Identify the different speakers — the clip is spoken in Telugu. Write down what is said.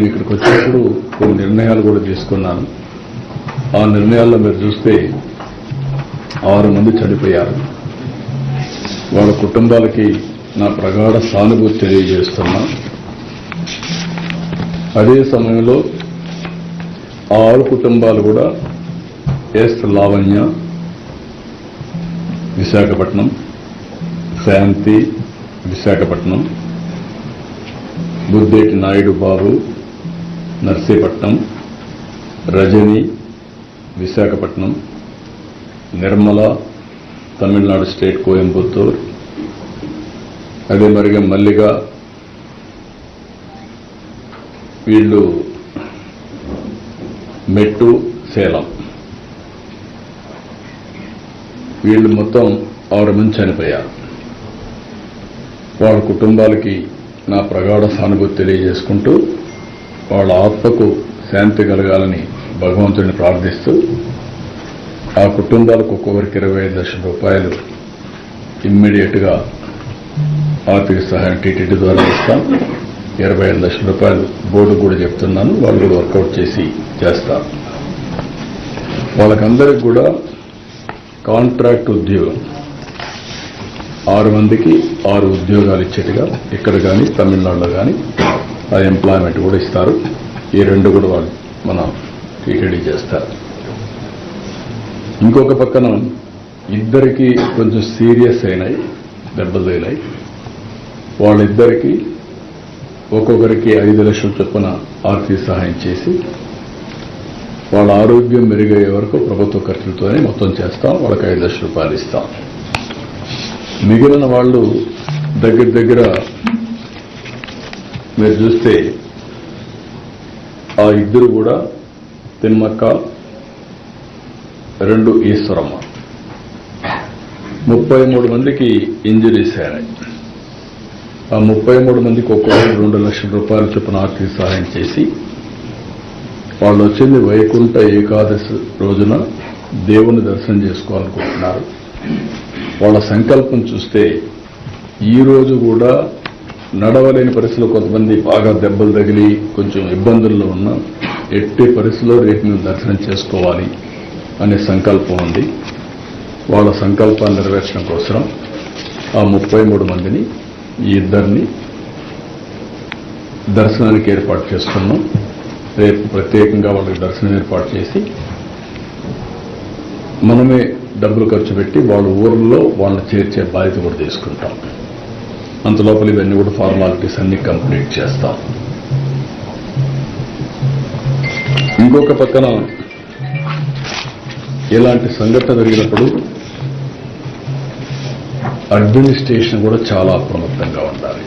Speaker 1: ఇక్కడికి వచ్చినప్పుడు కొన్ని నిర్ణయాలు కూడా తీసుకున్నాను. ఆ నిర్ణయాల్లో మీరు చూస్తే 6 మంది చనిపోయారు. వాళ్ళ కుటుంబాలకి నా ప్రగాఢ సానుభూతి తెలియజేస్తున్నా. అదే సమయంలో 6 కుటుంబాలు కూడా ఎస్ లావణ్య విశాఖపట్నం, శాంతి విశాఖపట్నం, బుద్ధేటి నాయుడు బాబు నర్సీపట్నం, రజని విశాఖపట్నం, నిర్మల తమిళనాడు స్టేట్ కోయంబత్తూర్, అదే మరిగా మల్లిగా వీళ్ళు మెట్టు సేలం. వీళ్ళు మొత్తం 6 మంది చనిపోయారు. వాళ్ళ కుటుంబాలకి నా ప్రగాఢ సానుభూతి తెలియజేసుకుంటూ వాళ్ళ ఆత్మకు శాంతి కలగాలని భగవంతుడిని ప్రార్థిస్తూ ఆ కుటుంబాలకు ఒక్కొక్కరికి 25 లక్షల రూపాయలు ఇమ్మీడియట్గా ఆర్థిక సహాయం టీటీడీ ద్వారా ఇస్తాం. 25 లక్షల రూపాయలు బోర్డు కూడా చెప్తున్నాను, వాళ్ళు కూడా వర్కౌట్ చేసి చేస్తారు. వాళ్ళకందరికి కూడా కాంట్రాక్ట్ ఉద్యోగం 6 మందికి 6 ఉద్యోగాలు ఇచ్చేట్టుగా ఇక్కడ కానీ తమిళనాడులో కానీ ఆ ఎంప్లాయ్మెంట్ కూడా ఇస్తారు. ఈ 2 కూడా వాళ్ళు మన టీటీడీ చేస్తారు. ఇంకొక పక్కన ఇద్దరికి కొంచెం సీరియస్ అయినాయి, దెబ్బలు తగిలాయి. వాళ్ళిద్దరికి ఒక్కొక్కరికి 5 లక్షల చొప్పున ఆర్థిక సహాయం చేసి వాళ్ళ ఆరోగ్యం మెరుగయ్యే వరకు ప్రభుత్వ ఖర్చులతోనే మొత్తం చేస్తాం. వాళ్ళకి 5 లక్షల రూపాయలు ఇస్తాం. మిగిలిన వాళ్ళు దగ్గర మీరు చూస్తే ఆ 2 కూడా తిమ్మక్క, 2 ఈశ్వరమ్మ, 33 మందికి ఇంజరీస్ అయినాయి. ఆ 33 మందికి ఒక్కొక్కరు 2 లక్షల రూపాయల చొప్పున ఆర్థిక సహాయం చేసి వాళ్ళు వచ్చింది వైకుంఠ ఏకాదశి రోజున దేవుని దర్శనం చేసుకోవాలనుకుంటున్నారు. వాళ్ళ సంకల్పం చూస్తే ఈ రోజు కూడా నడవలేని పరిస్థితుల్లో కొంతమంది బాగా దెబ్బలు తగిలి కొంచెం ఇబ్బందుల్లో ఉన్న ఎట్టి పరిస్థితుల్లో రేపు మేము దర్శనం చేసుకోవాలి అనే సంకల్పం ఉంది. వాళ్ళ సంకల్పాన్ని నెరవేర్చడం కోసం ఆ 33 మందిని ఈ 2 దర్శనానికి ఏర్పాటు చేస్తున్నాం. రేపు ప్రత్యేకంగా వాళ్ళకి దర్శనం ఏర్పాటు చేసి మనమే డబ్బులు ఖర్చు పెట్టి వాళ్ళ ఊర్లో వాళ్ళని చేర్చే బాధ్యత కూడా తీసుకుంటాం. అంతలోపల ఇవన్నీ కూడా ఫార్మాలిటీస్ అన్ని కంప్లీట్ చేస్తాం. ఇంకొక పక్కన ఇలాంటి సంఘటన జరిగినప్పుడు అడ్మినిస్ట్రేషన్ కూడా చాలా అప్రమత్తంగా ఉండాలి.